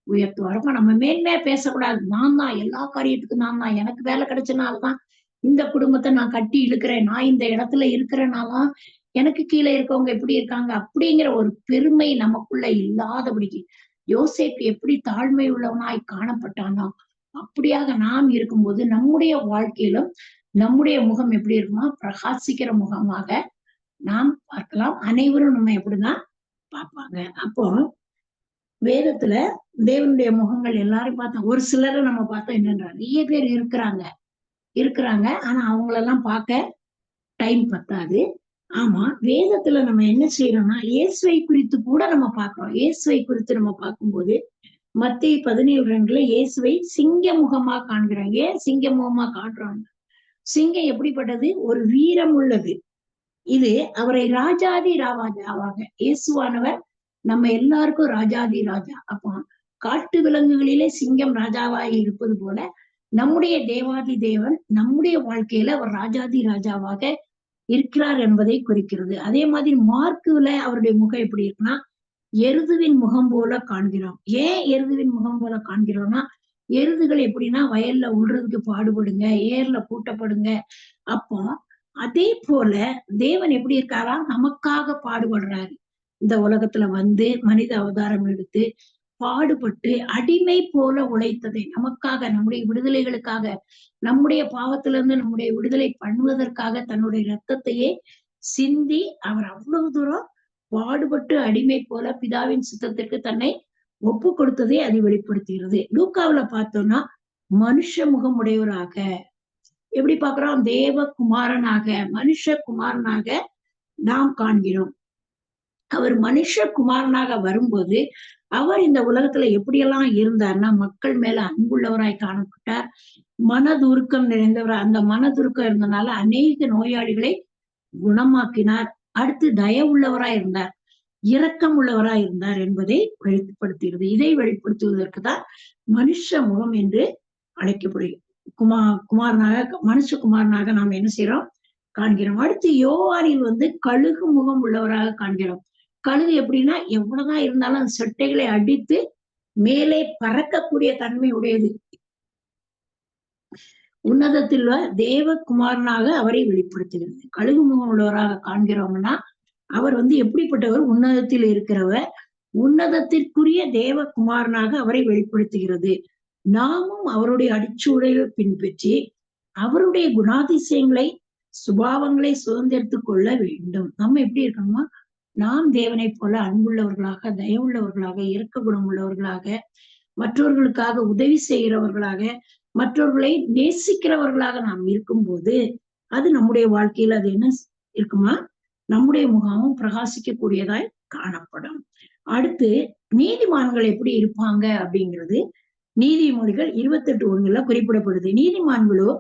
உயர்த்துவார். அப்ப நம்ம மேன்மையா பேசக்கூடாது. நான் தான் எல்லா காரியத்துக்கும், நான் தான், எனக்கு வேலை கிடைச்சனால்தான் இந்த குடும்பத்தை நான் கட்டி இழுக்கிறேன், நான் இந்த இடத்துல இருக்கிறனாலதான் எனக்கு கீழே இருக்கவங்க எப்படி இருக்காங்க அப்படிங்கிற ஒரு பெருமை நமக்குள்ள இல்லாதபடிக்கு யோசேப்பு எப்படி தாழ்மை உள்ளவனாய் காணப்பட்டானோ அப்படியாக நாம் இருக்கும்போது நம்முடைய வாழ்க்கையிலும் நம்முடைய முகம் எப்படி இருக்குமா, பிரகாசிக்கிற முகமாக நாம் பார்க்கலாம். அனைவரும் நம்ம எப்படிதான் பார்ப்பாங்க. அப்போ வேதத்துல தேவனுடைய முகங்கள் எல்லாரும் பார்த்தோம். ஒரு சிலரை நம்ம பார்த்தோம், என்னன்ற நிறைய பேர் இருக்கிறாங்க. ஆனா அவங்களெல்லாம் பார்க்க டைம் பத்தாது. ஆமா, வேதத்துல நம்ம என்ன செய்யறோம்னா இயேசுவை குறித்து கூட நம்ம பார்க்கிறோம். இயேசுவை குறித்து நம்ம பார்க்கும்போது மத்தேயு 17:2 இயேசுவை சிங்க முகமா காண்கிறாங்க. ஏன் சிங்க முகமா காட்டுறாங்க? சிங்கம் எப்படிப்பட்டது, ஒரு வீரம் உள்ளது. இது அவரை ராஜாதி ராஜாவாக, இயேசுவானவர் நம்ம எல்லாருக்கும் ராஜாதி ராஜா. அப்போ காட்டு விலங்குகளிலே சிங்கம் ராஜாவாய் இருப்பது போல நம்முடைய தேவாதி தேவன் நம்முடைய வாழ்க்கையில அவர் ராஜாதி ராஜாவாக இருக்கிறார் என்பதை குறிக்கிறது. அதே மாதிரி மார்க்குல அவருடைய முகம் எப்படி இருக்குன்னா, எருதுவின் முகம் போல காண்கிறோம். ஏன் எருதுவின் முகம் போல காண்கிறோம்னா, எருதுகள் எப்படின்னா வயல்ல உழுறதுக்கு பாடுபடுங்க, ஏர்ல பூட்டப்படுங்க. அப்போ அதே போல தேவன் எப்படி இருக்காரா, நமக்காக பாடுபடுறாரு. இந்த உலகத்துல வந்து மனித அவதாரம் எடுத்து பாடுபட்டு அடிமை போல உழைத்ததை நமக்காக, நம்முடைய விடுதலைகளுக்காக, நம்முடைய பாவத்திலிருந்து நம்முடைய விடுதலை பண்ணுவதற்காக தன்னுடைய ரத்தத்தையே சிந்தி அவர் அவ்வளவு தூரம் பாடுபட்டு அடிமை போல பிதாவின் சித்தத்திற்கு தன்னை ஒப்பு கொடுத்ததை அது வெளிப்படுத்துகிறது. லூக்காவுல பார்த்தோம்னா மனுஷ முகம் உடையவராக எப்படி பார்க்கிறோம், தேவகுமாரனாக மனுஷ குமாரனாக நாம் காண்கிறோம். அவர் மனுஷ குமாரனாக வரும்போது அவர் இந்த உலகத்துல எப்படியெல்லாம் இருந்தார்னா, மக்கள் மேல அன்புள்ளவராய் காணப்பட்டார். மனதுருக்கம் நிறைந்தவர். அந்த மனதுருக்கம் இருந்தனால அநேக நோயாளிகளை குணமாக்கினார். அடுத்து தயவுள்ளவராய் இருந்தார், இரக்கம் உள்ளவராய் இருந்தார் என்பதை வெளிப்படுத்துகிறது. இதை வெளிப்படுத்துவதற்கு தான் மனுஷ முகம் என்று அழைக்கப்படுகிறது. குமாரனாக மனுஷகுமாரனாக நாம் என்ன செய்யறோம், காண்கிறோம். அடுத்து யோவானில் வந்து கழுகு முகம் உள்ளவராக காண்கிறோம். கழுகு எப்படின்னா எவ்வளவுதான் இருந்தாலும் அந்த செட்டைகளை அடித்து மேலே பறக்கக்கூடிய தன்மை உடையது. உன்னதத்தில் தேவகுமாரனாக அவரை வெளிப்படுத்துகிறது. கழுகு முகம் உள்ளவராக காண்கிறோம்னா அவர் வந்து எப்படிப்பட்டவர், உன்னதத்தில் இருக்கிறவர், உன்னதத்திற்குரிய தேவகுமாரனாக அவரை வெளிப்படுத்துகிறது. நாமும் அவருடைய அடிச்சுவடுகளை பின்பற்றி அவருடைய குணாதிசயங்களை சுபாவங்களை சுதந்திரத்துக் கொள்ள வேண்டும். நம்ம எப்படி இருக்கணுமா, நாம் தேவனை போல அன்புள்ளவர்களாக, தயவுள்ளவர்களாக, இரக்க குணம் உள்ளவர்களாக, மற்றவர்களுக்காக உதவி செய்கிறவர்களாக, மற்றவர்களை நேசிக்கிறவர்களாக நாம் இருக்கும்போது அது நம்முடைய வாழ்க்கையில அது என்ன இருக்குமா, நம்முடைய முகமும் பிரகாசிக்க கூடியதாய் காணப்படும். அடுத்து நீதிமான்கள் எப்படி இருப்பாங்க அப்படிங்கிறது நீதிமொழிகள் 28:1 குறிப்பிடப்படுது. நீதிமான்களோ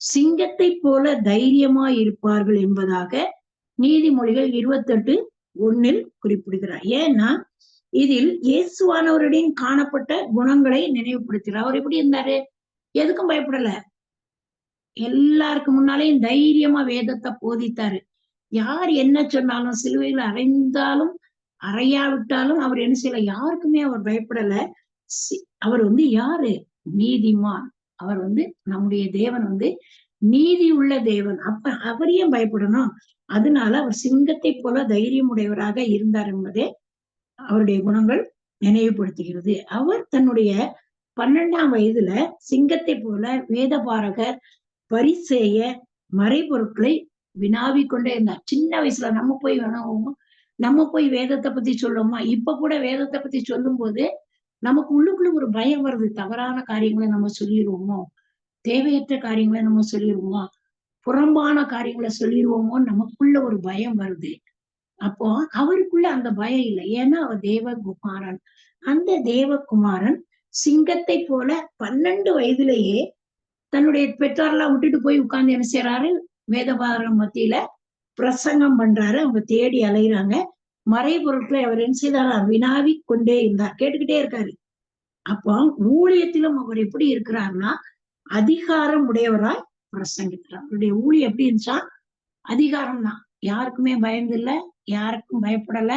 சிங்கத்தை போல தைரியமா இருப்பார்கள் என்பதாக நீதிமொழிகள் 28:1 குறிப்பிடுகிறார். ஏன்னா இதில் இயேசுவானவருடன் காணப்பட்ட குணங்களை நினைவுபடுத்துகிறார். அவர் எப்படி இருந்தாரு, எதுக்கும் பயப்படல, எல்லாருக்கும் முன்னாலேயும் தைரியமா வேதத்தை போதித்தாரு. யார் என்ன சொன்னாலும், சிலுவையில அறைந்தாலும் அறையாவிட்டாலும் அவர் என்ன செய்யல, யாருக்குமே அவர் பயப்படல. அவர் வந்து யாரு, நீதிமான். அவர் வந்து நம்முடைய தேவன் வந்து நீதி உள்ள தேவன். அப்ப அவரையும் பயப்படணும். அதனால அவர் சிங்கத்தை போல தைரியம் உடையவராக இருந்தார் என்பதே அவருடைய குணங்கள் நினைவுபடுத்துகிறது. அவர் தன்னுடைய 12ஆம் வயதுல சிங்கத்தை போல வேதபாரகர், பரிசேய, மறைபொருட்களை வினாவிக் கொண்டே இருந்தார். சின்ன வயசுல நம்ம போய் வேதத்தை பத்தி சொல்லுவோமா, இப்ப கூட வேதத்தை பத்தி சொல்லும் போது நமக்கு உள்ளுக்குள்ள ஒரு பயம் வருது. தவறான காரியங்களை நம்ம சொல்லிடுவோமோ, தேவையற்ற காரியங்களை நம்ம சொல்லிடுவோமோ, புறம்பான காரியங்களை சொல்லிடுவோமோ, நமக்குள்ள ஒரு பயம் வருது. அப்போ அவருக்குள்ள அந்த பயம் இல்லை. ஏன்னா அவர் தேவகுமாரன். அந்த தேவகுமாரன் சிங்கத்தை போல 12 வயதிலேயே தன்னுடைய பெற்றோரெல்லாம் விட்டுட்டு போய் உட்கார்ந்து என்ன செய்யறாரு, வேதபாரகம் மத்தியில பிரசங்கம் பண்றாரு. அவங்க தேடி அலைகிறாங்க. மறைபொருட்களை அவர் என்ன செய்தாரா, வினாவி கொண்டே இருந்தார், கேட்டுக்கிட்டே இருக்காரு. அப்போ ஊழியத்திலும் அவர் எப்படி இருக்கிறார்னா அதிகாரம் உடையவராய் பிரசங்கிக்கிறார். அவருடைய ஊழியம் எப்படி இருந்துச்சா, அதிகாரம் தான். யாருக்குமே பயந்து இல்ல, யாருக்கும் பயப்படல.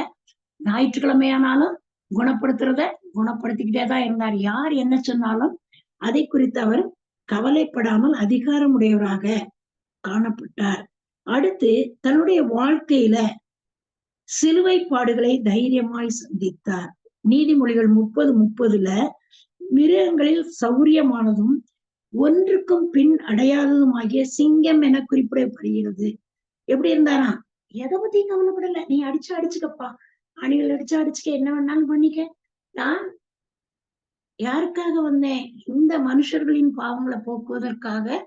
ஞாயிற்றுக்கிழமையானாலும் குணப்படுத்துறத குணப்படுத்திக்கிட்டே தான் இருந்தார். யார் என்ன சொன்னாலும் அதை குறித்து அவர் கவலைப்படாமல் அதிகாரம் உடையவராக காணப்பட்டார். அடுத்து தன்னுடைய வாழ்க்கையில சிலுவை பாடுகளை தைரியமாய் சந்தித்தார். நீதிமொழிகள் 30:30 மிருகங்களில் சௌரியமானதும் ஒன்றுக்கும் பின் அடையாததுமாகிய சிங்கம் என குறிப்பிடப்படுகிறது. எப்படி இருந்தாரா, எதை பத்தியும் கவலைப்படல. நீ அடிச்சுக்கப்பா, அணிகள் அடிச்சுக்க, என்ன வேணாலும் பண்ணிக்க. நான் யாருக்காக வந்தேன், இந்த மனுஷர்களின் பாவங்களை போக்குவதற்காக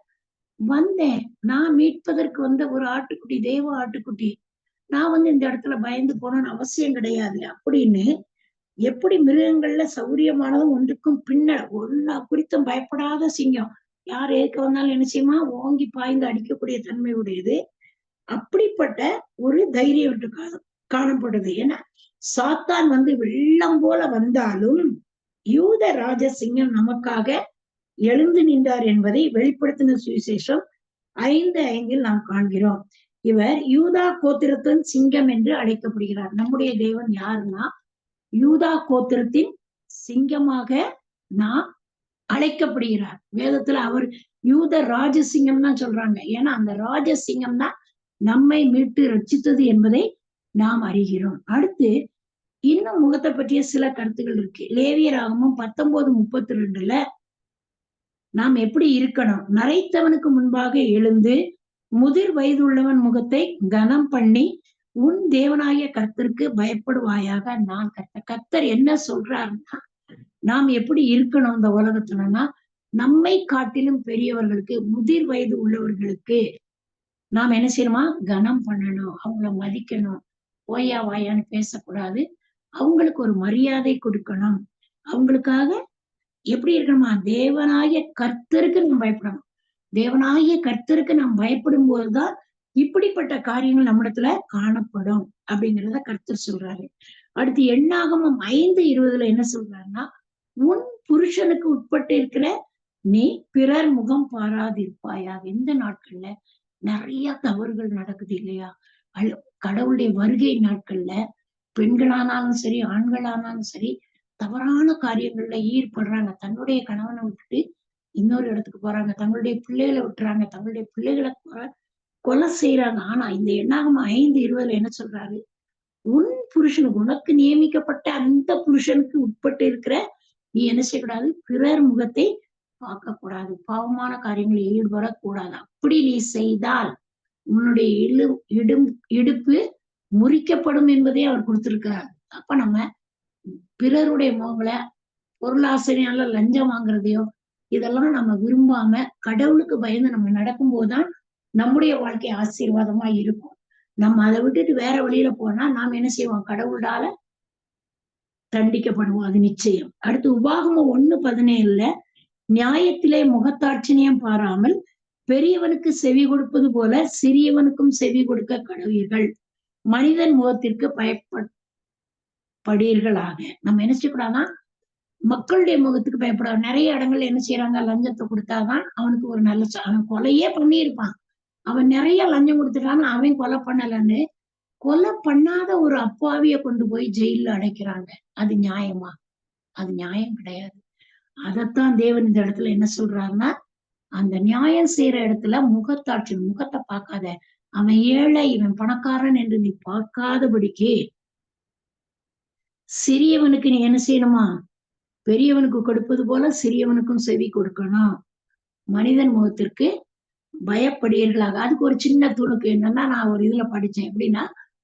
வந்தேன். நான் மீட்பதற்கு வந்த ஒரு ஆட்டுக்குட்டி, தேவ ஆட்டுக்குட்டி. நான் வந்து இந்த இடத்துல பயந்து போகணும்னு அவசியம் கிடையாது அப்படின்னு, எப்படி மிருகங்கள்ல சௌரியமானதும் ஒன்றுக்கும் ஒன்னா குறித்தும் பயப்படாத சிங்கம். யார் ஏற்க வந்தாலும் என்ன செய்யுமா, ஓங்கி பாய்ந்து அடிக்கக்கூடிய தன்மை உடையது. அப்படிப்பட்ட ஒரு தைரியம் காணப்படுது. ஏன்னா சாத்தான் வந்து வெள்ளம் போல வந்தாலும் யூத ராஜ சிங்கம் நமக்காக எழுந்து நின்றார் என்பதை வெளிப்படுத்தின சுவிசேஷம் 5:5 நாம் காண்கிறோம். இவர் யூதா கோத்திரத்தின் சிங்கம் என்று அழைக்கப்படுகிறார். நம்முடைய தேவன் யாருன்னா யூதா கோத்திரத்தின் சிங்கமாக நாம் அழைக்கப்படுகிறார். வேதத்துல அவர் யூத ராஜசிங்கம் தான் சொல்றாங்க. ஏன்னா அந்த ராஜசிங்கம் தான் நம்மை மீட்டு ரட்சித்தது என்பதை நாம் அறிகிறோம். அடுத்து இன்னும் முகத்தை பற்றிய சில கருத்துகள் இருக்கு. லேவியராகமும் 19:32 நாம் எப்படி இருக்கணும்? நரைத்தவனுக்கு முன்பாக எழுந்து முதிர் வயதுள்ளவன் முகத்தை கனம் பண்ணி உன் தேவனாகிய கர்த்தருக்கு பயப்படுவாயாக. நான் கர்த்தர் என்ன சொல்றாருன்னா நாம் எப்படி இருக்கணும் இந்த உலகத்துலன்னா, நம்மை காட்டிலும் பெரியவர்களுக்கு, முதிர் வயது உள்ளவர்களுக்கு நாம் என்ன செய்யணுமா? கனம் பண்ணணும், அவங்கள மதிக்கணும், ஓயா வாயான்னு பேசக்கூடாது, அவங்களுக்கு ஒரு மரியாதை கொடுக்கணும். அவங்களுக்காக எப்படி இருக்கணுமா? தேவனாகிய கர்த்தருக்கு நாம் பயப்படணும். தேவனாகிய கர்த்தருக்கு நாம் பயப்படும் போதுதான் இப்படிப்பட்ட காரியங்கள் நம்மிடத்துல காணப்படும் அப்படிங்கிறத கர்த்தர் சொல்றாரு. அடுத்து எண்ணாகமம் 5:20 என்ன சொல்றாருன்னா, உன் புருஷனுக்கு உட்பட்டு இருக்கிற நீ பிறர் முகம் பாராதிருப்பாயாக. இந்த நாட்கள்ல நிறைய தவறுகள் நடக்குது இல்லையா? கடவுளுடைய வருகை நாட்கள்ல பெண்களானாலும் சரி, ஆண்களானாலும் சரி, தவறான காரியங்கள்ல ஈடுபடுறாங்க. தன்னுடைய கணவனை விட்டுட்டு இன்னொரு இடத்துக்கு போறாங்க, தங்களுடைய பிள்ளைகளை விட்டுறாங்க, தங்களுடைய பிள்ளைகளை கொலை செய்யறாங்க. ஆனா இந்த எண்ணாகமம் 5:20 என்ன சொல்றாரு? உன் புருஷனுக்கு, உனக்கு நியமிக்கப்பட்ட அந்த புருஷனுக்கு உட்பட்டு இருக்கிற நீ என்ன செய்யக்கூடாது? பிறர் முகத்தை பார்க்க கூடாது, பாவமான காரியங்களில் ஈடுபடக்கூடாது. அப்படி நீ செய்தால் உன்னுடைய இடுப்பு முறிக்கப்படும் என்பதே அவர் கொடுத்திருக்கிறார். அப்ப நம்ம பிறருடைய முகங்களை பொருளாசையால லஞ்சம் வாங்குறதையோ இதெல்லாம் நம்ம விரும்பாம கடவுளுக்கு பயந்து நம்ம நடக்கும் போதுதான் நம்முடைய வாழ்க்கை ஆசீர்வாதமா இருக்கும். நம்ம அதை விட்டுட்டு வேற வழியில போனா நாம் என்ன செய்வோம்? கடவுளால தண்டிக்கப்படுவோம், அது நிச்சயம். அடுத்து உபாகமம் 1:17 நியாயத்திலே முகத்தாட்சிணியம் பாராமல் பெரியவனுக்கு செவி கொடுப்பது போல சிறியவனுக்கும் செவி கொடுக்க கடவீர்கள், மனிதன் முகத்திற்கு பயப்படீர்களாக. நம்ம என்ன செய்யக்கூடாதான்? மக்களுடைய முகத்துக்கு பயப்படாது. நிறைய இடங்கள்ல என்ன செய்யறாங்க? லஞ்சத்தை கொடுத்தாதான் அவனுக்கு ஒரு நல்ல அவன் கொலையே பண்ணியிருப்பான், அவன் நிறைய லஞ்சம் கொடுத்துட்டான்னு அவன் கொலை பண்ணலன்னு கொலை பண்ணாத ஒரு அப்பாவிய கொண்டு போய் ஜெயில அடைக்கிறாங்க. அது நியாயமா? அது நியாயம் கிடையாது. அதத்தான் தேவன் இந்த இடத்துல என்ன சொல்றாருன்னா, அந்த நியாயம் செய்யற இடத்துல முகத்தை பார்க்காத, அவன் ஏழை இவன் பணக்காரன் என்று நீ பார்க்காதபடிக்கு சிறியவனுக்கு நீ என்ன செய்யணுமா? பெரியவனுக்கு கொடுப்பது போல சிறியவனுக்கும் செவி கொடுக்கணும், மனிதன் முகத்திற்கு பயப்படுவீர்களாக. அதுக்கு ஒரு சின்ன துணுக்கு என்னன்னா, நான் ஒரு இதுல படிச்சேன். எப்படின்னா,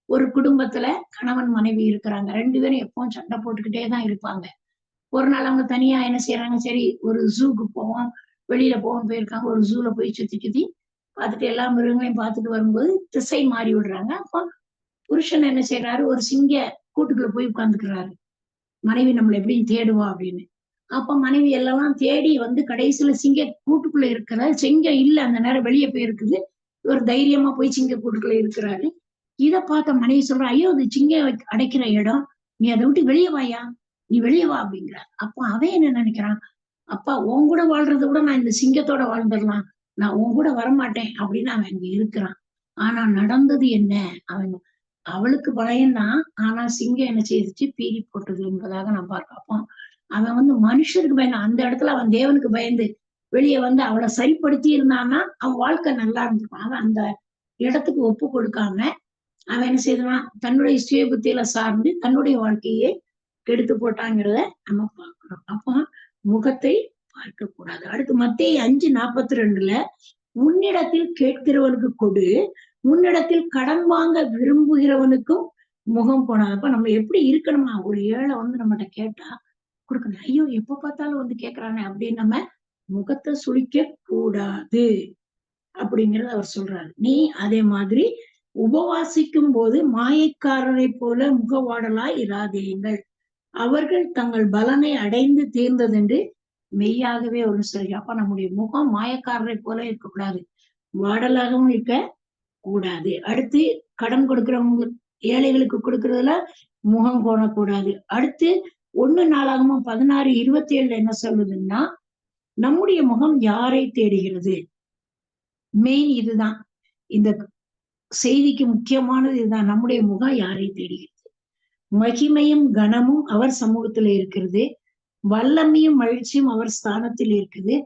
ஒரு குடும்பத்துல கணவன் மனைவி இருக்கிறாங்க, 2 பேரும் எப்பவும் சண்டை போட்டுக்கிட்டே தான் இருப்பாங்க. ஒரு நாள் அவங்க தனியா என்ன செய்யறாங்க? சரி ஒரு ஜூக்கு போவோம், வெளியில போவோம் போயிருக்காங்க. ஒரு ஜூல போய் சுத்தி பார்த்துட்டு எல்லா மிருகங்களையும் பார்த்துட்டு வரும்போது திசை மாறி விடுறாங்க. அப்போ புருஷன் என்ன செய்யறாரு? ஒரு சிங்க கூட்டுக்குள்ள போய் உட்கார்ந்துக்கிறாரு, மனைவி நம்மளை எப்படியும் தேடுவா அப்படின்னு. அப்ப மனைவி எல்லாம் தேடி வந்து கடைசியில சிங்க கூட்டுக்குள்ள இருக்கிற சிங்கம் இல்ல, அந்த நேரம் வெளியே போயிருக்குது. ஒரு தைரியமா போய் சிங்க கூட்டுக்குள்ள இருக்கிறாரு. இதை பார்த்த மனைவி சொல்றா, ஐயோ அது சிங்க அடைக்கிற இடம், நீ அதை விட்டு வெளியே வாயா, நீ வெளியே வா அப்படிங்கிறார். அப்ப அவன் என்ன நினைக்கிறான்? அப்பா உன் கூட வாழ்றதை விட நான் இந்த சிங்கத்தோட வாழ்ந்துடலாம், நான் உன் கூட வரமாட்டேன் அப்படின்னு அவன் அங்க இருக்கிறான். ஆனா நடந்தது என்ன? அவளுக்கு பயம்தான், ஆனா சிங்கம் என்ன செய்துச்சு? பீறி போட்டது என்பதாக நான் பார்க்கப்போம். அவன் மனுஷருக்கு பயந்து, அந்த இடத்துல அவன் தேவனுக்கு பயந்து வெளியே வந்து அவளை சரிப்படுத்தி இருந்தான்னா அவன் வாழ்க்கை நல்லா இருந்திருப்பான். அவன் அந்த இடத்துக்கு ஒப்பு கொடுக்காம அவன் என்ன செய்தான்? தன்னுடைய சுய புத்தியில சார்ந்து தன்னுடைய வாழ்க்கையே கெடுத்து போட்டாங்கிறத நம்ம பார்க்கிறோம். அப்போ முகத்தை பார்க்க கூடாது. அடுத்து மத்தேயு 5:42 உன்னிடத்தில் கேட்கிறவனுக்கு கொடு, உன்னிடத்தில் கடன் வாங்க விரும்புகிறவனுக்கும் முகம் போனாது. அப்ப நம்ம எப்படி இருக்கணுமா? ஒரு ஏழை நம்மகிட்ட கேட்டா கொடுக்கணும். ஐயோ எப்ப பார்த்தாலும் கேட்கிறானே அப்படின்னு நம்ம முகத்தை சுளிக்க கூடாது அப்படிங்கறத அவர் சொல்றாரு. நீ அதே மாதிரி உபவாசிக்கும் போது மாயக்காரரை போல முகவாடலாய் இராதீர்கள், அவர்கள் தங்கள் பலனை அடைந்து தீர்ந்ததென்று மெய்யாகவே ஒரு சொல்லி. அப்ப நம்முடைய முகம் மாயக்காரரை போல இருக்கக்கூடாது, வாடலாகவும் இருக்க கூடாது. அடுத்து கடன் கொடுக்கிறவங்க ஏழைகளுக்கு கொடுக்கறதுல முகம் கோணக்கூடாது. அடுத்து 1 நாளாகமும் 16:27 என்ன சொல்லுதுன்னா, நம்முடைய முகம் யாரை தேடுகிறது? மெயின் இதுதான். இந்த செய்திக்கு முக்கியமானது இதுதான். நம்முடைய முகம் யாரை தேடுகிறது? மகிமையும் கனமும் அவர் சமூகத்துல இருக்கிறது. வல்லமையும் மகிழ்ச்சியும் அவர் ஸ்தானத்தில் இருக்குது.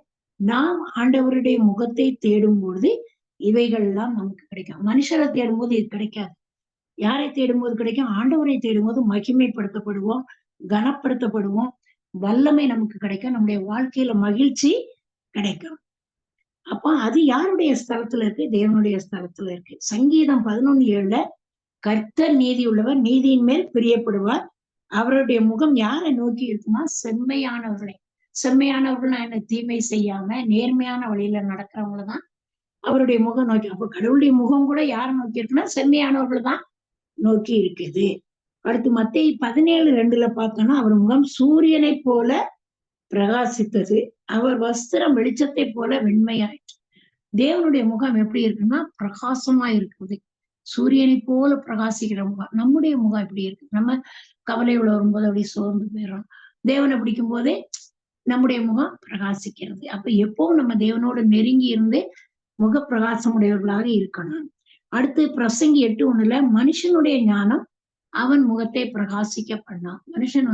நாம் ஆண்டவருடைய முகத்தை தேடும் பொழுது இவைகள் எல்லாம் நமக்கு கிடைக்கும். மனுஷரை தேடும்போது இது கிடைக்காது. யாரை தேடும்போது கிடைக்கும்? ஆண்டவரை தேடும்போது மகிமைப்படுத்தப்படுவோம், கனப்படுத்தப்படுவோம், வல்லமை நமக்கு கிடைக்கும், நம்முடைய வாழ்க்கையில மகிழ்ச்சி கிடைக்கும். அப்ப அது யாருடைய ஸ்தலத்துல இருக்கு? தேவனுடைய ஸ்தலத்துல இருக்கு. சங்கீதம் 11:7 கர்த்தர் நீதி உள்ளவர், நீதியின் மேல் பிரியப்படுவார். அவருடைய முகம் யாரை நோக்கி இருக்குன்னா செம்மையானவர்களை. செம்மையானவர்கள்னா என்ன? தீமை செய்யாம நேர்மையான வழியில நடக்கிறவங்களதான் அவருடைய முகம் நோக்கி. அப்ப கடவுளுடைய முகம் கூட யாரை நோக்கி இருக்குன்னா செம்மையானவர்கள் தான் நோக்கி இருக்குது. அடுத்து மத்தேயு 17:2 பார்த்தோம்னா அவர் முகம் சூரியனை போல பிரகாசித்தது, அவர் வஸ்திரம் வெளிச்சத்தை போல வெண்மையாயிற்று. தேவனுடைய முகம் எப்படி இருக்குன்னா பிரகாசமா இருக்குது. சூரியனை போல பிரகாசிக்கிற முகம். நம்முடைய முகம் எப்படி இருக்கு? நம்ம கவலையுள்ள வரும்போது அப்படி சோர்ந்து போயிடும். தேவனை பிடிக்கும் போதே நம்முடைய முகம் பிரகாசிக்கிறது. அப்ப எப்பவும் நம்ம தேவனோடு நெருங்கி இருந்து முக பிரகாசம் உடையவர்களாக இருக்கணும். அடுத்து பிரசங்கி 8:1 மனுஷனுடைய ஞானம் அவன் முகத்தை பிரகாசிக்க பண்ணான். மனுஷன்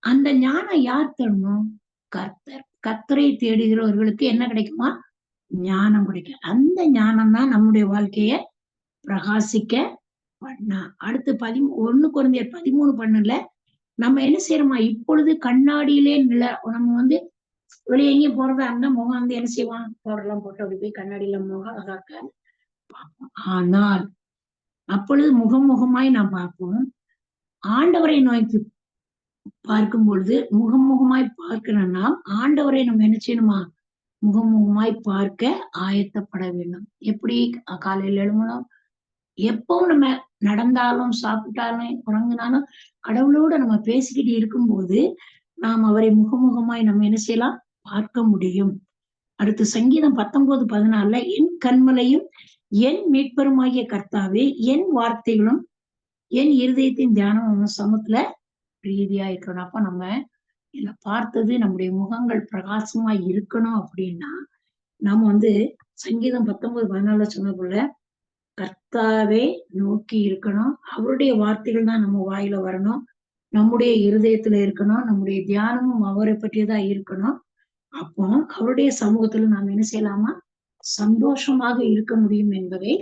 அந்த ஞானம் யார் தரணும்? கர்த்தர். கர்த்தரை தேடுகிறவர்களுக்கு என்ன கிடைக்குமா? ஞானம் கிடைக்கும். அந்த ஞானம் தான் நம்முடைய வாழ்க்கைய பிரகாசிக்க பண்ணா. அடுத்து 1 கொரிந்தியர் 13:12 நம்ம என்ன செய்யறோமா? இப்பொழுது கண்ணாடியிலே நம்ம வெளியே எங்கேயும் போறதா இருந்தா முகம் என்ன செய்வான்? பவுடர்லாம் போட்டு அப்படி போய் கண்ணாடியில முகம் அழகாக்க பார்ப்போம். ஆனால் அப்பொழுது முகமாய் நாம் பார்ப்போம். ஆண்டவரை நோக்கி பார்க்கும் பொழுது முகமாய் பார்க்கிறோம்னா ஆண்டவரை நம்ம என்ன செய்யணுமா? முகமாய் பார்க்க ஆயத்தப்பட வேண்டும். எப்படி? காலையில எழும்பணும், எப்பவும் நம்ம நடந்தாலும் சாப்பிட்டாலும் உறங்கினாலும் கடவுளோட நம்ம பேசிக்கிட்டு இருக்கும்போது நாம் அவரை முகமாய் நம்ம என்ன செய்யலாம்? பார்க்க முடியும். அடுத்து சங்கீதம் 19:14 என் கன்மலையும் என் மீட்பருமாகிய கர்த்தாவே, என் வார்த்தைகளும் என் இருதயத்தின் தியானம் உங்க சமத்துல பிரீதியா இருக்கணும். அப்ப நம்ம இதுல பார்த்தது நம்முடைய முகங்கள் பிரகாசமா இருக்கணும் அப்படின்னா நம்ம சங்கீதம் 19:14 சொன்ன போல கர்த்தாவே நோக்கி இருக்கணும். அவருடைய வார்த்தைகள் தான் நம்ம வாயில வரணும். நம்முடைய இருதயத்துல இருக்கணும். நம்முடைய தியானமும் அவரை பற்றியதா இருக்கணும். அப்போ அவருடைய சமூகத்துல நாம் என்ன செய்யலாமா? சந்தோஷமாக இருக்க முடியும் என்பதை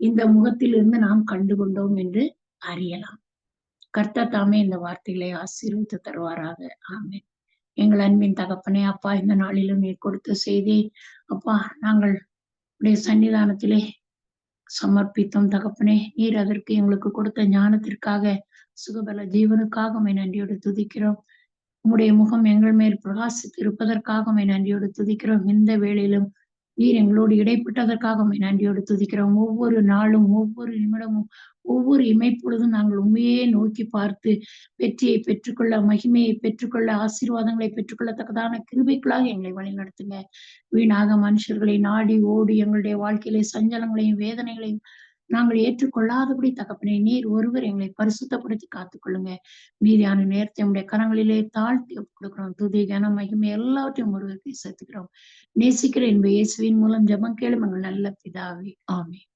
இந்த முகத்திலிருந்து நாம் கண்டுகொண்டோம் என்று அறியலாம். கர்த்தர் தாமே இந்த வார்த்தைகளை ஆசீர்வதித்து தருவாராக. ஆமென். எங்கள் அன்பின் தகப்பனே, அப்பா, இந்த நாளிலும் நீர் கொடுத்த செய்தி அப்பா நாங்கள் உடைய சன்னிதானத்திலே சமர்ப்பித்தோம் தகப்பனே. நீர் அதற்கு எங்களுக்கு கொடுத்த ஞானத்திற்காக, சுகபல ஜீவனுக்காக உம்மை நன்றியோடு துதிக்கிறோம். உம்முடைய முகம் எங்கள் மேல் பிரகாசித்து இருப்பதற்காக உம்மை நன்றியோடு துதிக்கிறோம். இந்த வேளையிலும் நீர் எங்களோடு இடைப்பட்டதற்காக உம்மை நன்றியோடு துதிக்கிறோம். ஒவ்வொரு நாளும், ஒவ்வொரு நிமிடமும், ஒவ்வொரு இமைப்பொழுதும் நாங்கள் உண்மையே நோக்கி பார்த்து வெற்றியை பெற்றுக்கொள்ள, மகிமையை பெற்றுக்கொள்ள, ஆசீர்வாதங்களை பெற்றுக்கொள்ளத்தக்கதான கிருபைகளாக எங்களை வழிநடத்துங்க. வீணாக மனுஷர்களை நாடி ஓடி எங்களுடைய வாழ்க்கையிலே சஞ்சலங்களையும் வேதனைகளையும் நாங்கள் ஏற்றுக்கொள்ளாதபடி தகப்பனே, நீர் ஒருவர் எங்களை பரிசுத்தப்படுத்தி காத்துக்கொள்ளுங்க. மீதியான நேரத்தை உடைய கரங்களிலே தாழ்த்தி கொடுக்கிறோம். துதி, கனம், மகிமை எல்லாவற்றையும் ஒருவருக்கு சேர்த்துக்கிறோம். நேசிக்கிற என்ப இயேசுவின் மூலம் ஜெபம் கேளும் எங்கள் நல்ல பிதாவே. ஆமென்.